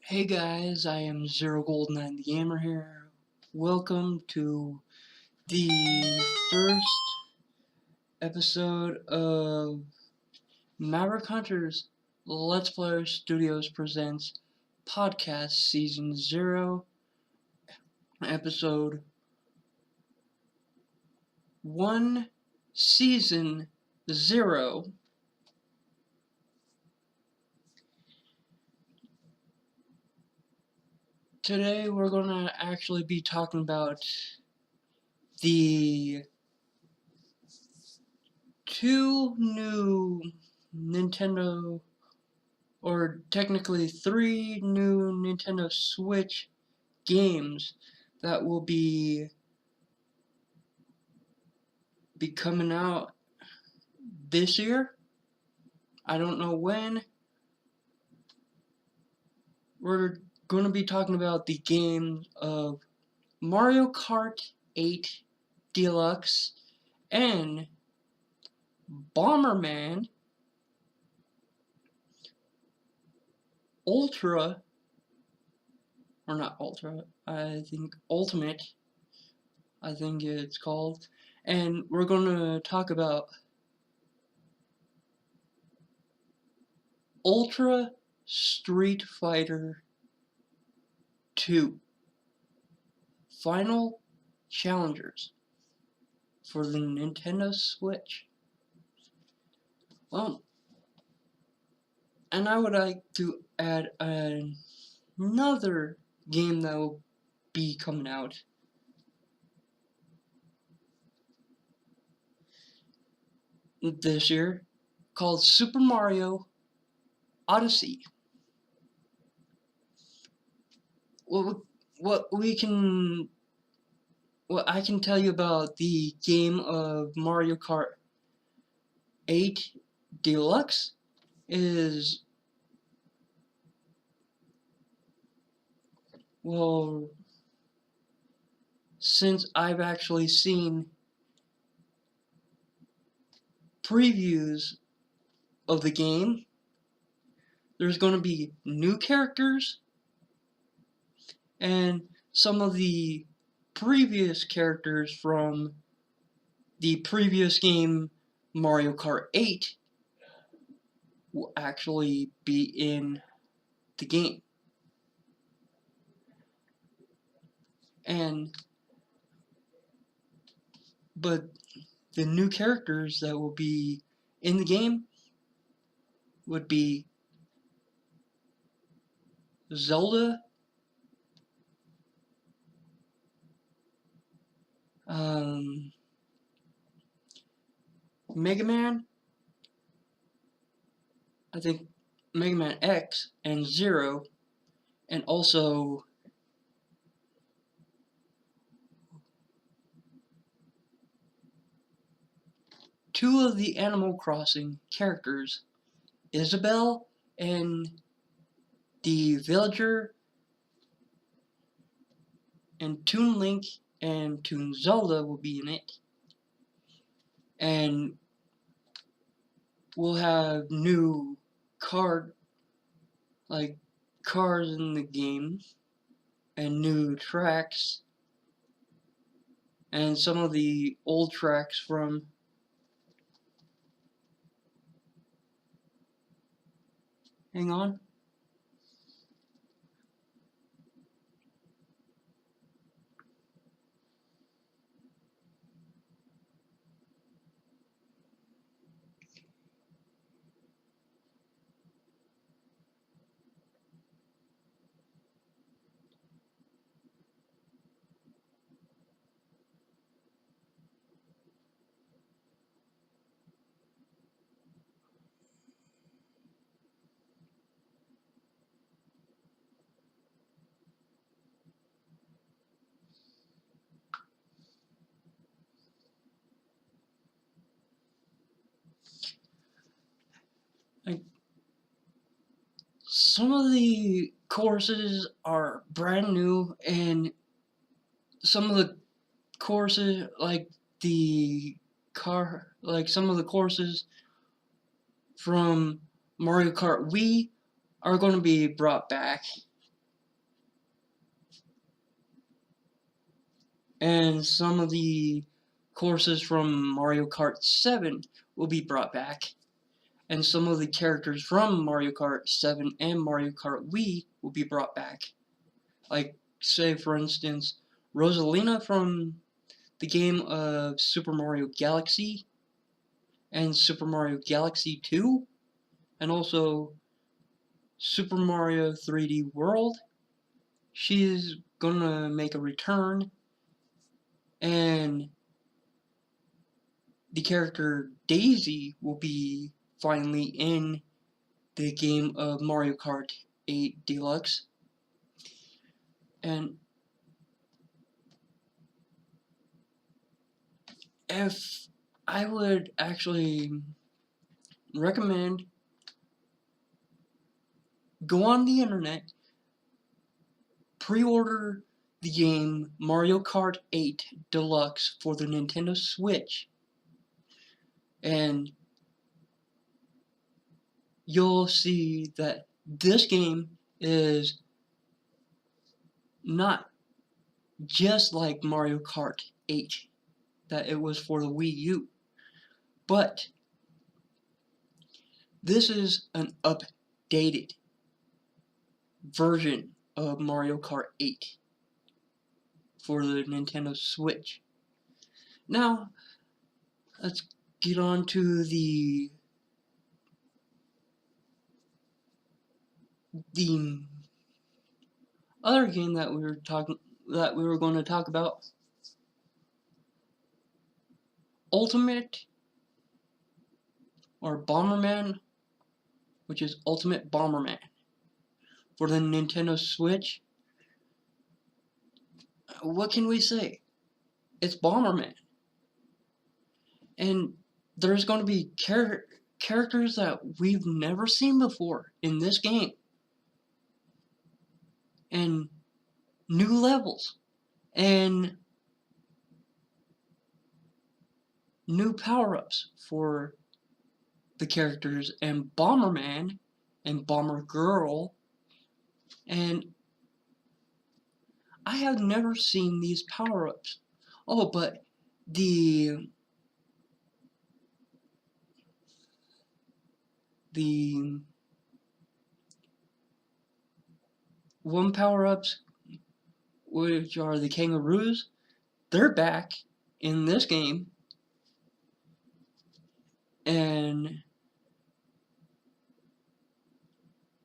Hey guys, I am ZeroGold9TheGamer here. Welcome to the first episode of Maverick Hunters Let's Player Studios Presents Podcast Season 0, Episode 1, Season 0. Today we're gonna actually be talking about the two new Nintendo, or technically 3 new Nintendo Switch games that will be coming out this year. I don't know when. We're going to be talking about the games of Mario Kart 8 Deluxe and Bomberman Ultra, or not Ultra, I think Ultimate, I think it's called. And we're going to talk about Ultra Street Fighter 2 Final Challengers for the Nintendo Switch. Well, and I would like to add another game that will be coming out this year called Super Mario Odyssey. What I can tell you about the game of Mario Kart 8 Deluxe is, well, since I've actually seen previews of the game, there's going to be new characters, and some of the previous characters from the previous game, Mario Kart 8, will actually be in the game. But the new characters that will be in the game would be Zelda, Mega Man, I think Mega Man X and Zero, and also two of the Animal Crossing characters, Isabelle and the Villager, and Toon Link and Toon Zelda will be in it. And we'll have new cars in the game, and new tracks, and some of the old tracks from hang on. Some of the courses are brand new, and some of the courses, some of the courses from Mario Kart Wii are going to be brought back. And some of the courses from Mario Kart 7 will be brought back. And some of the characters from Mario Kart 7 and Mario Kart Wii will be brought back. Like, say for instance, Rosalina from the game of Super Mario Galaxy and Super Mario Galaxy 2, and also Super Mario 3D World. She is gonna make a return, and the character Daisy will be finally in the game of Mario Kart 8 Deluxe. And if I would actually recommend, go on the internet, pre-order the game Mario Kart 8 Deluxe for the Nintendo Switch, and you'll see that this game is not just like Mario Kart 8 that it was for the Wii U, but this is an updated version of Mario Kart 8 for the Nintendo Switch. Now, let's get on to the other game that we were going to talk about, Ultimate or Bomberman, which is Ultimate Bomberman for the Nintendo Switch. What can we say? It's Bomberman, and there's going to be characters that we've never seen before in this game, and new levels, and new power-ups for the characters, and Bomberman and Bomber Girl. And I have never seen these power-ups. Oh, but the one power-ups, which are the kangaroos, they're back in this game, and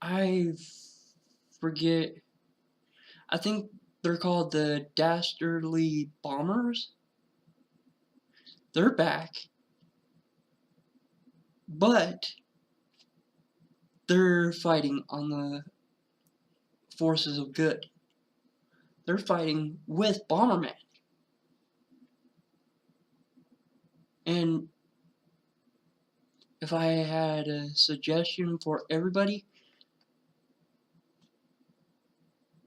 I forget, I think they're called the Dastardly Bombers. They're back, but they're fighting on the forces of good. They're fighting with Bomberman. And if I had a suggestion for everybody,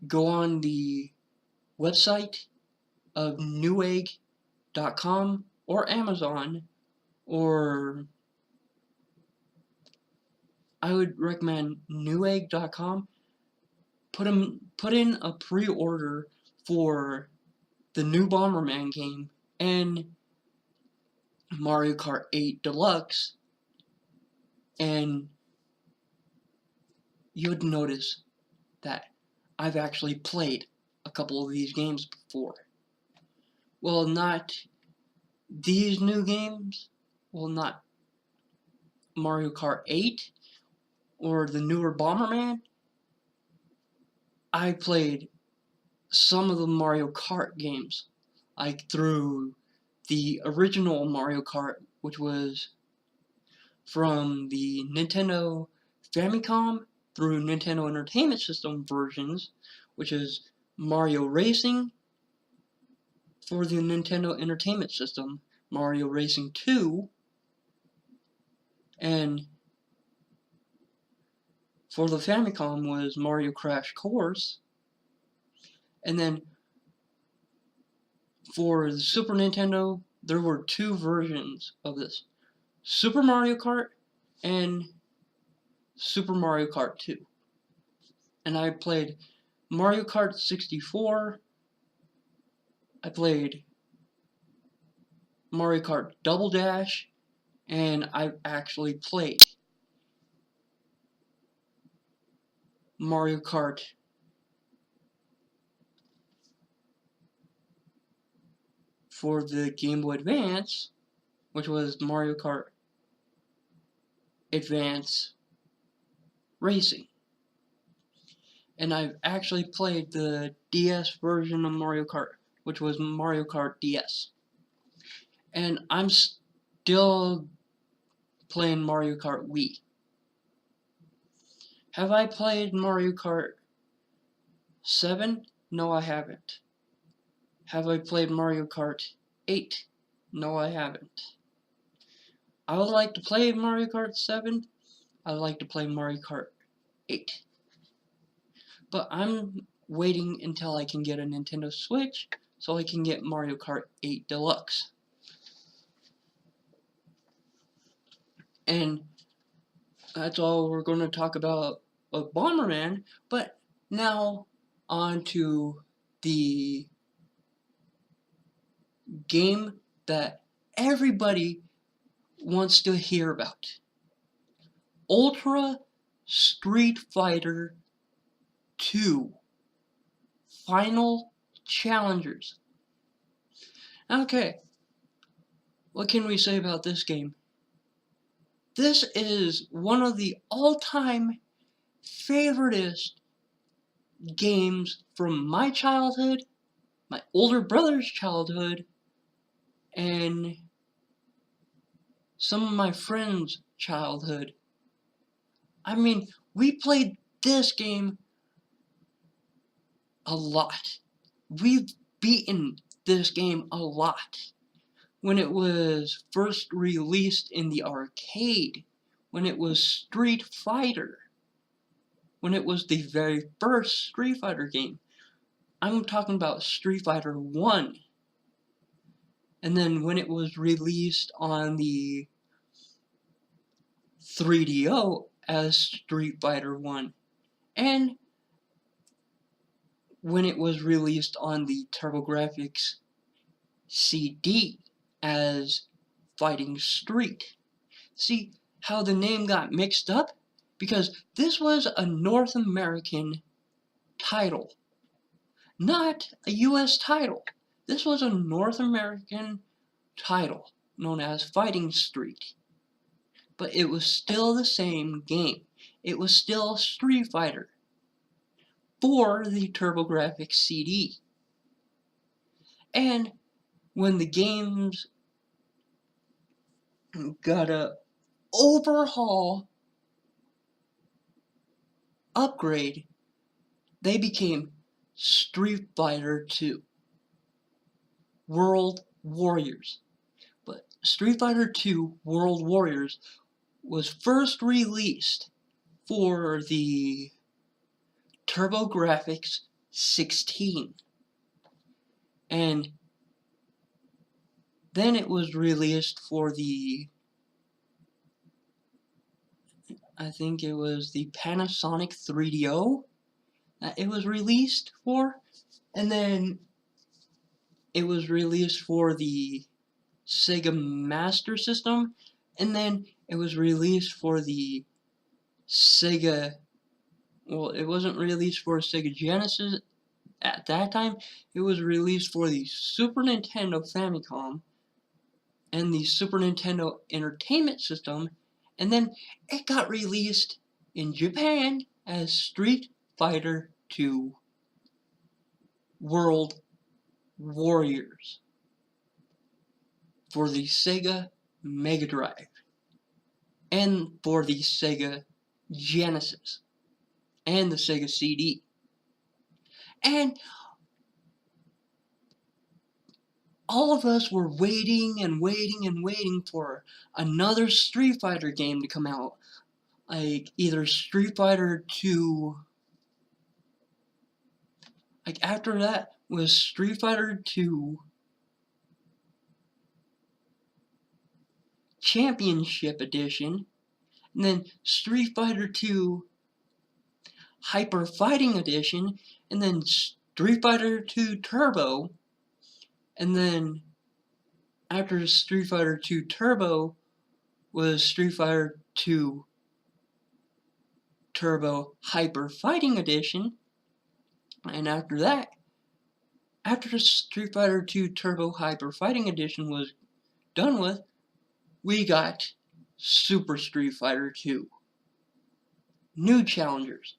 go on the website of Newegg.com or Amazon, or I would recommend Newegg.com. Put in a pre-order for the new Bomberman game and Mario Kart 8 Deluxe, and you'd notice that I've actually played a couple of these games before. Well, not these new games, well, not Mario Kart 8 or the newer Bomberman. I played some of the Mario Kart games, like through the original Mario Kart, which was from the Nintendo Famicom through Nintendo Entertainment System versions, which is Mario Racing for the Nintendo Entertainment System, Mario Racing 2, and for the Famicom was Mario Crash Course, and then for the Super Nintendo, there were two versions of this, Super Mario Kart and Super Mario Kart 2. And I played Mario Kart 64 I played Mario Kart Double Dash, and I've actually played Mario Kart for the Game Boy Advance, which was Mario Kart Advance Racing. And I've actually played the DS version of Mario Kart, which was Mario Kart DS. And I'm still playing Mario Kart Wii. Have I played Mario Kart 7? No, I haven't. Have I played Mario Kart 8? No, I haven't. I would like to play Mario Kart 7. I would like to play Mario Kart 8. But I'm waiting until I can get a Nintendo Switch so I can get Mario Kart 8 Deluxe. And that's all we're going to talk about of Bomberman. But now on to the game that everybody wants to hear about. Ultra Street Fighter 2 Final Challengers. Okay, what can we say about this game? This is one of the all-time favoriteest games from my childhood, my older brother's childhood, and some of my friends' childhood. I mean, we played this game a lot. We've beaten this game a lot. When it was first released in the arcade, when it was Street Fighter, when it was the very first Street Fighter game. I'm talking about Street Fighter 1. And then when it was released on the 3DO as Street Fighter 1. And when it was released on the TurboGrafx CD as Fighting Street. See how the name got mixed up? Because this was a North American title, not a US title. This was a North American title known as Fighting Street. But it was still the same game. It was still Street Fighter for the TurboGrafx CD. And when the games got a overhaul upgrade, they became Street Fighter 2 World Warriors. But Street Fighter 2 World Warriors was first released for the TurboGrafx 16. And then it was released for the, I think it was the Panasonic 3DO that it was released for. And then it was released for the Sega Master System. And then it was released for the Sega, well, it wasn't released for Sega Genesis at that time. It was released for the Super Nintendo Famicom and the Super Nintendo Entertainment System, and then it got released in Japan as Street Fighter 2 World Warriors for the Sega Mega Drive and for the Sega Genesis and the Sega CD. And all of us were waiting and waiting and waiting for another Street Fighter game to come out. Like either Street Fighter 2, like after that was Street Fighter 2 Championship Edition, and then Street Fighter 2 Hyper Fighting Edition, and then Street Fighter 2 Turbo, And then after Street Fighter 2 Turbo was Street Fighter 2 Turbo Hyper Fighting Edition. And after that, after the Street Fighter 2 Turbo Hyper Fighting Edition was done with, we got Super Street Fighter 2. New challengers.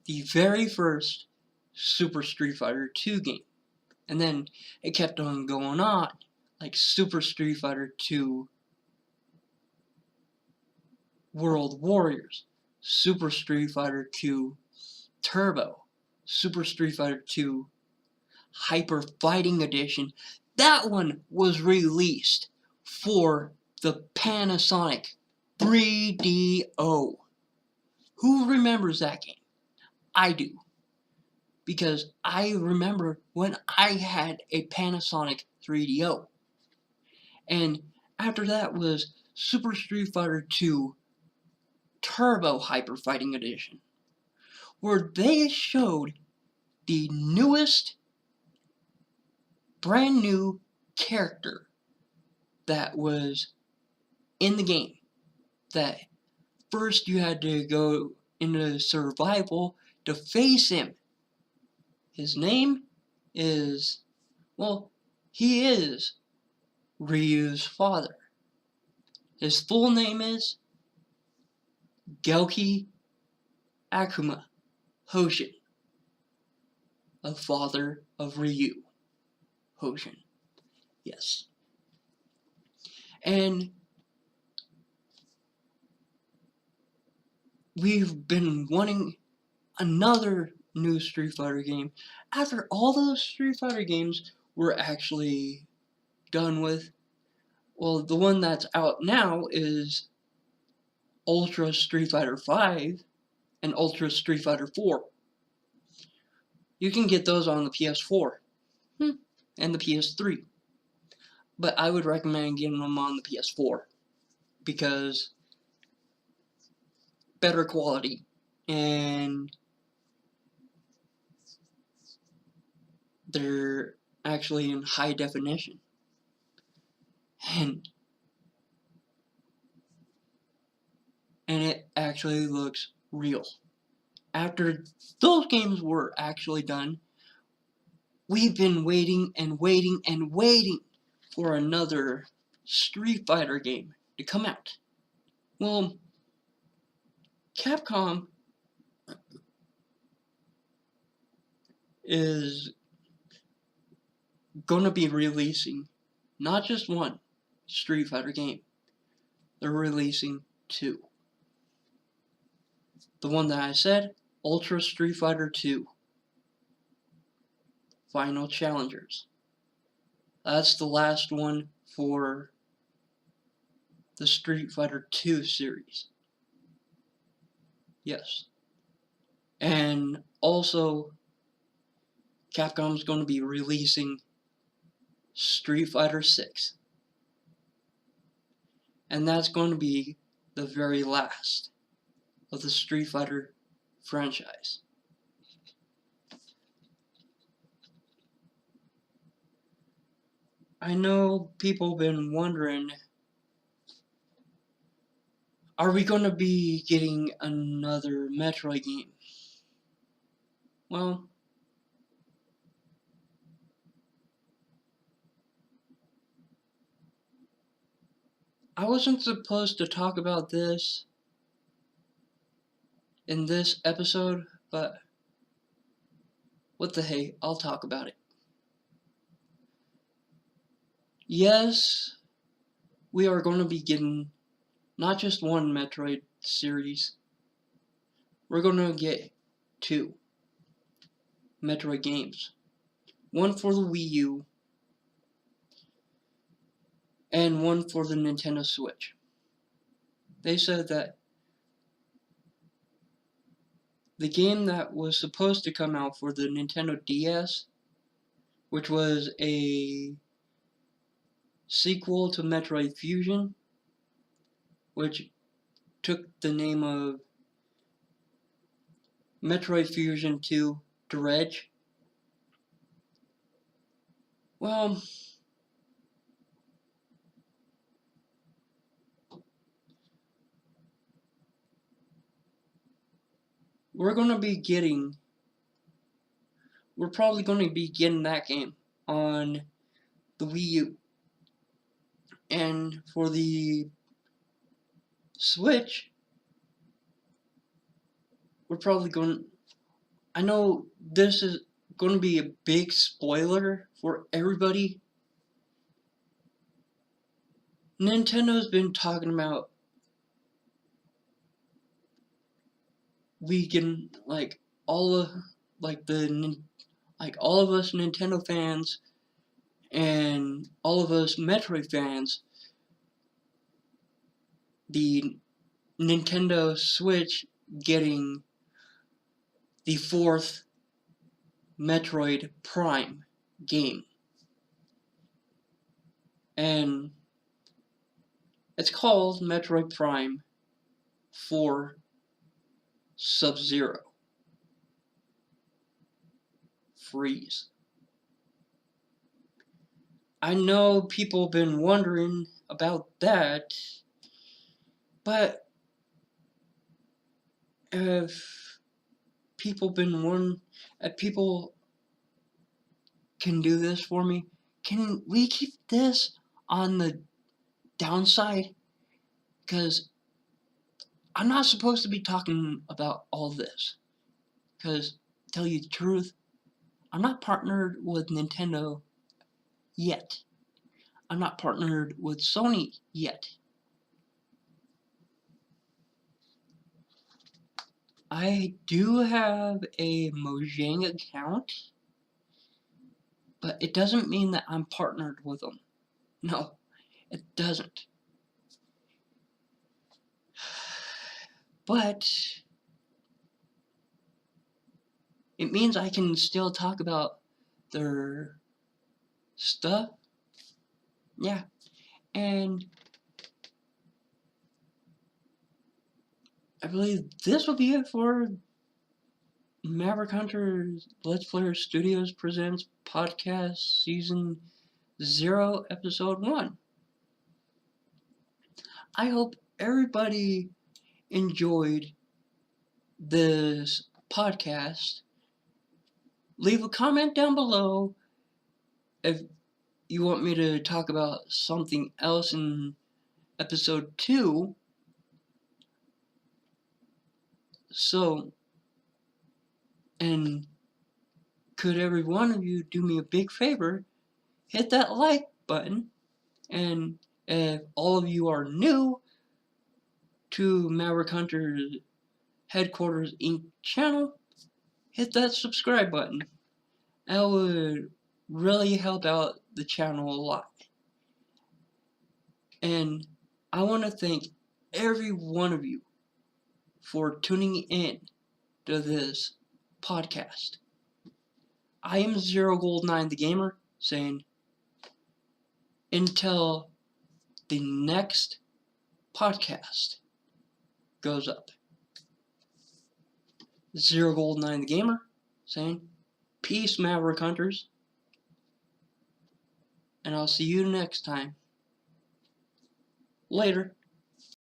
The very first Super Street Fighter 2 game. And then it kept on going on, like Super Street Fighter 2 World Warriors, Super Street Fighter 2 Turbo, Super Street Fighter 2 Hyper Fighting Edition. That one was released for the Panasonic 3DO. Who remembers that game? I do. Because I remember when I had a Panasonic 3DO. And after that was Super Street Fighter 2 Turbo Hyper Fighting Edition, where they showed the newest, brand new character that was in the game. That first you had to go into survival to face him. His name is, well, he is Ryu's father. His full name is Gelki Akuma Hoshin, the father of Ryu Hoshin. Yes. And we've been wanting another new Street Fighter game after all those Street Fighter games were actually done with. Well, the one that's out now is Ultra Street Fighter 5 and Ultra Street Fighter 4. You can get those on the PS4 and the PS3. But I would recommend getting them on the PS4 because better quality and they're actually in high definition. And it actually looks real. After those games were actually done, we've been waiting and waiting and waiting for another Street Fighter game to come out. Well, Capcom is going to be releasing not just one Street Fighter game. They're releasing two. The one that I said, Ultra Street Fighter 2 Final Challengers. That's the last one for the Street Fighter 2 series. Yes. And also, Capcom's going to be releasing Street Fighter 6. And that's going to be the very last of the Street Fighter franchise. I know people have been wondering, are we going to be getting another Metroid game? Well, I wasn't supposed to talk about this in this episode, but what the hey, I'll talk about it. Yes, we are going to be getting not just one Metroid series. We're going to get two Metroid games. One for the Wii U and one for the Nintendo Switch. They said that the game that was supposed to come out for the Nintendo DS, which was a sequel to Metroid Fusion, which took the name of Metroid Fusion 2 Dredge. Well, we're probably going to be getting that game on the Wii U. And for the Switch, we're probably going. I know this is going to be a big spoiler for everybody. Nintendo's been talking about we can all of all of us Nintendo fans and all of us Metroid fans, the Nintendo Switch getting the 4th Metroid Prime game. And it's called Metroid Prime 4 Sub-Zero Freeze. I know people have been wondering about that, but if people can do this for me, can we keep this on the downside? Because I'm not supposed to be talking about all this. Because, tell you the truth, I'm not partnered with Nintendo yet. I'm not partnered with Sony yet. I do have a Mojang account, but it doesn't mean that I'm partnered with them. No, it doesn't. But it means I can still talk about their stuff. Yeah. And I believe this will be it for Maverick Hunter Let's Player Studios Presents Podcast Season 0, Episode 1. I hope everybody enjoyed this podcast. Leave a comment down below if you want me to talk about something else in Episode 2. So, and could every one of you do me a big favor? Hit that like button. And if all of you are new to Maverick Hunter's Headquarters Inc. channel, hit that subscribe button. That would really help out the channel a lot. And I want to thank every one of you for tuning in to this podcast. I am ZeroGold9TheGamer saying until the next podcast goes up. ZeroGold9TheGamer saying peace, Maverick Hunters, and I'll see you next time. Later.